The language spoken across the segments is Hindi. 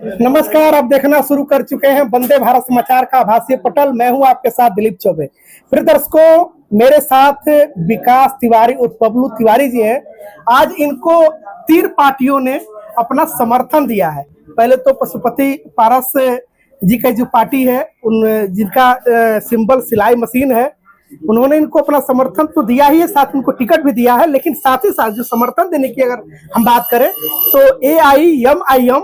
नमस्कार, आप देखना शुरू कर चुके हैं वंदे भारत समाचार का आभासीय पटल। मैं हूं आपके साथ दिलीप चौबे। प्रिय दर्शकों, मेरे साथ विकास तिवारी उर्फ बबलू तिवारी जी हैं। आज इनको 3 पार्टियों ने अपना समर्थन दिया है। पहले तो पशुपति पारस जी का जो पार्टी है, उन जिनका सिंबल सिलाई मशीन है, उन्होंने इनको अपना समर्थन तो दिया ही है, साथ में उनको टिकट भी दिया है। लेकिन साथ ही साथ जो समर्थन देने की अगर हम बात करें तो AIMIM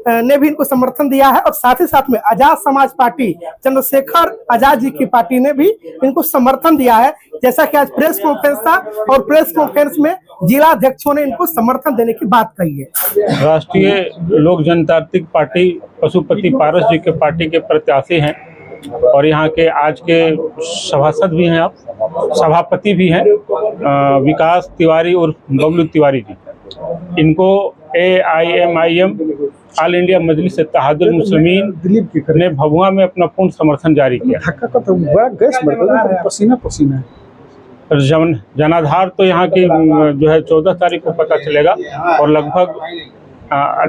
ने भी इनको समर्थन दिया है, और साथ ही साथ में आजाद समाज पार्टी चंद्रशेखर आजाद जी की पार्टी ने भी इनको समर्थन दिया है। जैसा कि आज प्रेस कॉन्फ्रेंस था, और प्रेस कॉन्फ्रेंस में जिला अध्यक्षों ने इनको समर्थन देने की बात कही है। राष्ट्रीय लोक जनतांत्रिक पार्टी पशुपति पारस जी के पार्टी के प्रत्याशी हैं, और यहाँ के आज के सभासद भी हैं, आप सभापति भी हैं, विकास तिवारी और बबलू तिवारी जी। इनको AIMIM ऑल इंडिया मजलिस इत्तेहादुल मुस्लिमीन ने भभुआ में अपना पूर्ण समर्थन जारी किया। बड़ा गैस पसीना पसीना है। जनाधार तो यहाँ की जो है 14 तारीख को पता चलेगा, और लगभग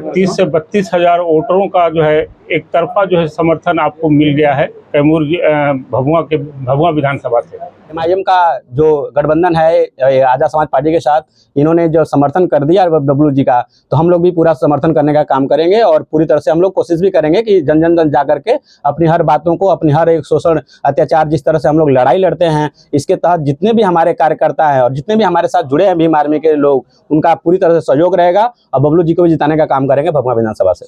30 से 32 हजार वोटरों का जो है एक तरफा जो है समर्थन आपको मिल गया है कैमूर भभुआ विधानसभा से। MIM का जो गठबंधन है आजाद समाज पार्टी के साथ, इन्होंने जो समर्थन कर दिया बबलू जी का, तो हम लोग भी पूरा समर्थन करने का काम करेंगे, और पूरी तरह से हम लोग कोशिश भी करेंगे कि जन जन जन जाकर के अपनी हर बातों को, अपनी हर एक शोषण अत्याचार, जिस तरह से हम लोग लड़ाई लड़ते हैं, इसके तहत जितने भी हमारे कार्यकर्ता हैं और जितने भी हमारे साथ जुड़े हैं भीम आर्मी के लोग, उनका पूरी तरह से सहयोग रहेगा, और बबलू जी को भी जिताने का काम करेंगे भभुआ विधानसभा से।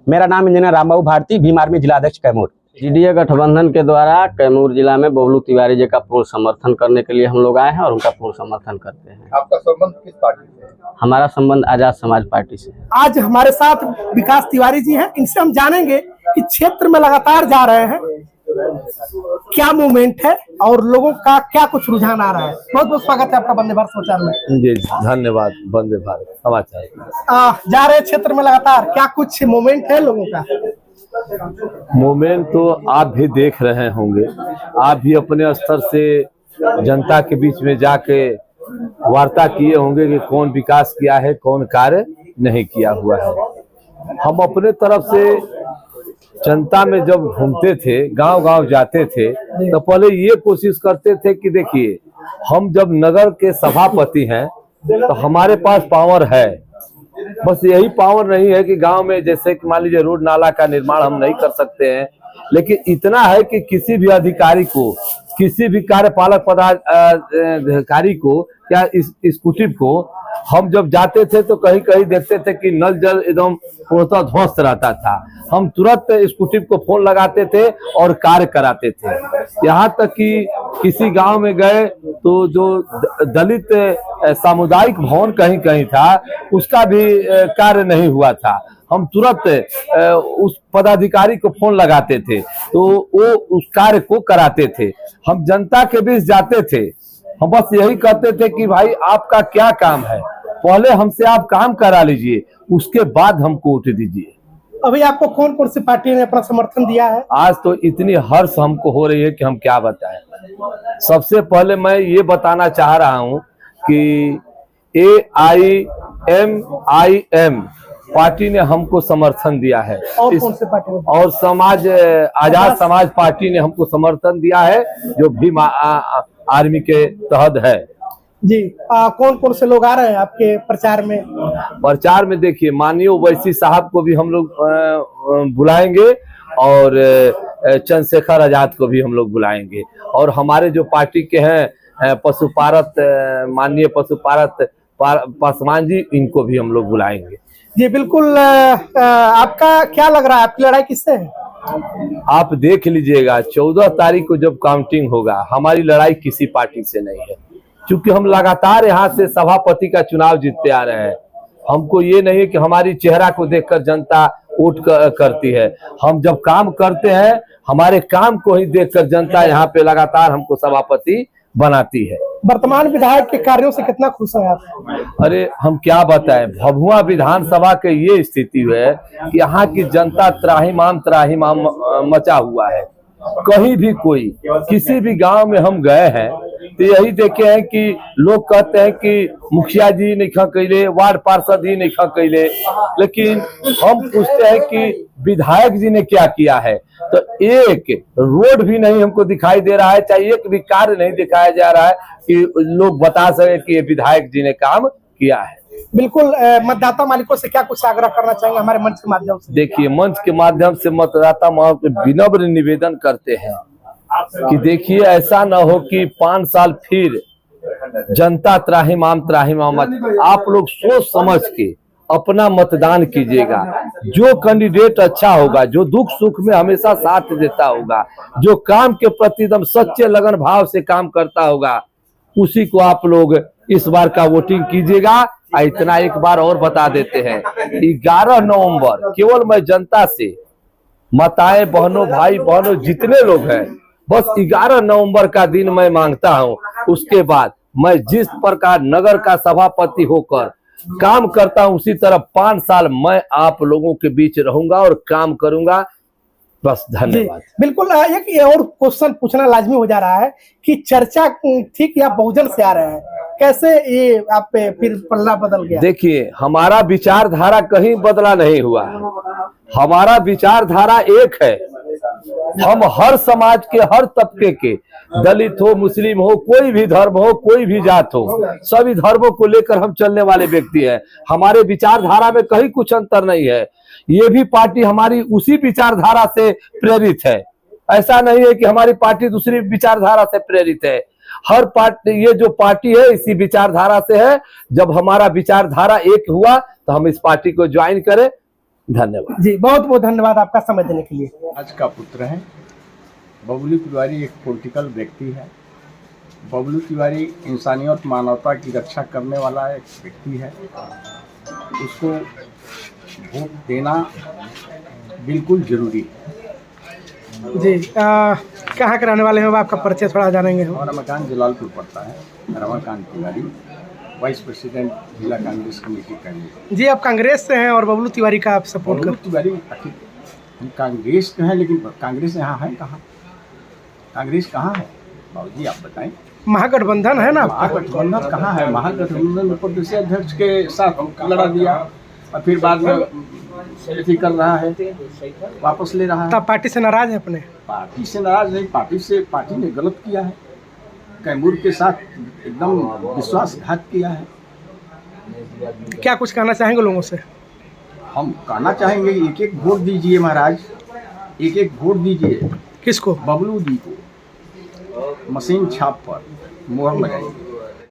मेरा नाम इंजीनियर रामबाबू भारती, भीम आर्मी जिला अध्यक्ष कैमूर। GDA गठबंधन के द्वारा कैमूर जिला में बबलू तिवारी जी का पूर्ण समर्थन करने के लिए हम लोग आए हैं, और उनका पूर्ण समर्थन करते हैं। आपका संबंध किस पार्टी से है? हमारा संबंध आजाद समाज पार्टी से है। आज हमारे साथ विकास तिवारी जी हैं, इनसे हम जानेंगे कि क्षेत्र में लगातार जा रहे हैं, क्या मूवमेंट है और लोगों का क्या कुछ रुझान आ रहा है। बहुत बहुत स्वागत है आपका वंदे भारत समाचार में। जी धन्यवाद। वंदे भारत समाचार जा रहे क्षेत्र में लगातार क्या कुछ मूवमेंट है लोगों का? मूवमेंट तो आप भी देख रहे होंगे, आप भी अपने स्तर से जनता के बीच में जाके वार्ता किए होंगे कि कौन विकास किया है, कौन कार्य नहीं किया हुआ है। हम अपने तरफ से जनता में जब घूमते थे, गांव-गांव जाते थे, तो पहले ये कोशिश करते थे कि देखिए, हम जब नगर के सभापति हैं तो हमारे पास पावर है। बस यही पावर नहीं है कि गांव में जैसे कि मान लीजिए रोड नाला का निर्माण हम नहीं कर सकते हैं, लेकिन इतना है कि किसी भी अधिकारी को, किसी भी कार्यपालक पदाधिकारी को या एग्जीक्यूटिव को हम जब जाते थे तो कहीं कहीं देखते थे कि नल जल एकदम पूर्णतः ध्वस्त रहता था। हम तुरंत एग्जीक्यूटिव को फोन लगाते थे और कार्य कराते थे। यहाँ तक कि किसी गांव में गए तो जो दलित सामुदायिक भवन कहीं कहीं था, उसका भी कार्य नहीं हुआ था। हम तुरंत उस पदाधिकारी को फोन लगाते थे तो वो उस कार्य को कराते थे। हम जनता के बीच जाते थे, हम बस यही कहते थे कि भाई आपका क्या काम है, पहले हमसे आप काम करा लीजिए, उसके बाद हमको वोट दीजिए। अभी आपको कौन कौन सी पार्टी ने अपना समर्थन दिया है? आज तो इतनी हर्ष हमको हो रही है कि हम क्या बताएं। सबसे पहले मैं ये बताना चाह रहा हूं कि AIMIM पार्टी ने हमको समर्थन दिया है, और कौन से पार्टी? और आजाद समाज पार्टी ने हमको समर्थन दिया है, जो भीम आर्मी के तहत है जी। कौन कौन से लोग आ रहे हैं आपके प्रचार में? प्रचार में देखिए, माननीय ओवैसी साहब को भी हम लोग बुलाएंगे, और चंद्रशेखर आजाद को भी हम लोग बुलाएंगे, और हमारे जो पार्टी के हैं पशुपारत, माननीय पशुपारत पासवान जी, इनको भी हम लोग बुलाएंगे। जी बिल्कुल। आपका क्या लग रहा है, आपकी लड़ाई किससे है? आप देख लीजिएगा, 14 तारीख को जब काउंटिंग होगा, हमारी लड़ाई किसी पार्टी से नहीं है, क्योंकि हम लगातार यहाँ से सभापति का चुनाव जीतते आ रहे हैं। हमको ये नहीं है कि हमारी चेहरा को देखकर जनता वोट करती है। हम जब काम करते हैं, हमारे काम को ही देखकर जनता यहाँ पे लगातार हमको सभापति बनाती है। वर्तमान विधायक के कार्यों से कितना खुश हैं आप? अरे हम क्या बताएं, भभुआ विधानसभा के ये स्थिति है कि यहाँ की जनता त्राहिमाम मचा हुआ है। कहीं भी कोई, किसी भी गांव में हम गए हैं तो यही देखे हैं कि लोग कहते हैं कि मुखिया जी नहीं खा कैले, वार्ड पार्षद ही नहीं खा कैले, लेकिन हम पूछते हैं कि विधायक जी ने क्या किया है। तो एक रोड भी नहीं हमको दिखाई दे रहा है, चाहे एक भी कार्य नहीं दिखाया जा रहा है कि लोग बता सके कि ये विधायक जी ने काम किया है। बिल्कुल, मतदाता मालिकों से क्या कुछ आग्रह करना चाहेंगे हमारे मंच के माध्यम से? देखिए, मंच के माध्यम से मतदाता विनम्र निवेदन करते हैं कि देखिए, ऐसा न हो कि 5 साल फिर जनता त्राहिमाम त्राहिमाम। आप लोग सोच समझ के अपना मतदान कीजिएगा। जो कैंडिडेट अच्छा होगा, जो दुख सुख में हमेशा साथ देता होगा, जो काम के प्रति एकदम सच्चे लगन भाव से काम करता होगा, उसी को आप लोग इस बार का वोटिंग कीजिएगा। इतना एक बार और बता देते हैं, 11 नवंबर केवल मैं जनता से, माताएं बहनों भाई बहनों जितने लोग हैं, बस 11 नवंबर का दिन मैं मांगता हूं। उसके बाद मैं जिस प्रकार नगर का सभापति होकर काम करता हूं, उसी तरह 5 साल मैं आप लोगों के बीच रहूंगा और काम करूंगा। बस, धन्यवाद। बिल्कुल, एक ये और क्वेश्चन पूछना लाजमी हो जा रहा है कि चर्चा ठीक या बहुजन से आ रहे हैं, कैसे ये आप पे फिर पल्ला बदल गया? देखिए, हमारा विचारधारा कहीं बदला नहीं हुआ, हमारा विचारधारा एक है। हम हर समाज के, हर तबके के, दलित हो, मुस्लिम हो, कोई भी धर्म हो, कोई भी जात हो, सभी धर्मों को लेकर हम चलने वाले व्यक्ति हैं। हमारे विचारधारा में कहीं कुछ अंतर नहीं है। ये भी पार्टी हमारी उसी विचारधारा से प्रेरित है। ऐसा नहीं है कि हमारी पार्टी दूसरी विचारधारा से प्रेरित है। हर पार्टी, ये जो पार्टी है इसी विचारधारा से है। जब हमारा विचारधारा एक हुआ तो हम इस पार्टी को ज्वाइन करें। धन्यवाद जी, बहुत बहुत धन्यवाद आपका समय देने के लिए। आज का पुत्र है बबलू तिवारी, एक पॉलिटिकल व्यक्ति है। बबलू तिवारी इंसानियत मानवता की रक्षा करने वाला एक व्यक्ति है। उसको वोट देना बिल्कुल जरूरी है। जी, कहाँ के रहने वाले हैं? आपका परिचय थोड़ा जानेंगे हम। हमारा मकान जलालपुर पड़ता है। रमाकांत तिवारी, वाइस प्रेसिडेंट जिला कांग्रेस कमेटी कैंडिडेट। जी, आप कांग्रेस से हैं और बबलू तिवारी का आप सपोर्ट बबलू करते तिवारी हम कांग्रेस के हैं, लेकिन कांग्रेस यहाँ है कहाँ? कांग्रेस कहाँ है बाबूजी, आप बताएं। महागठबंधन है ना? महागठबंधन कहाँ है? महागठबंधन प्रदेश अध्यक्ष के साथ लड़ा दिया और फिर बाद में सेल्फी कर रहा है, वापस ले रहा है। तब पार्टी से नाराज है अपने? पार्टी से नाराज नहीं, पार्टी ने गलत किया है। कैमूर के साथ एकदम विश्वासघात किया है। क्या कुछ कहना चाहेंगे लोगों से? हम कहना चाहेंगे, एक एक वोट दीजिए महाराज, एक एक वोट दीजिए। किसको? बबलू जी को। मशीन छाप पर मोहर लगाइए।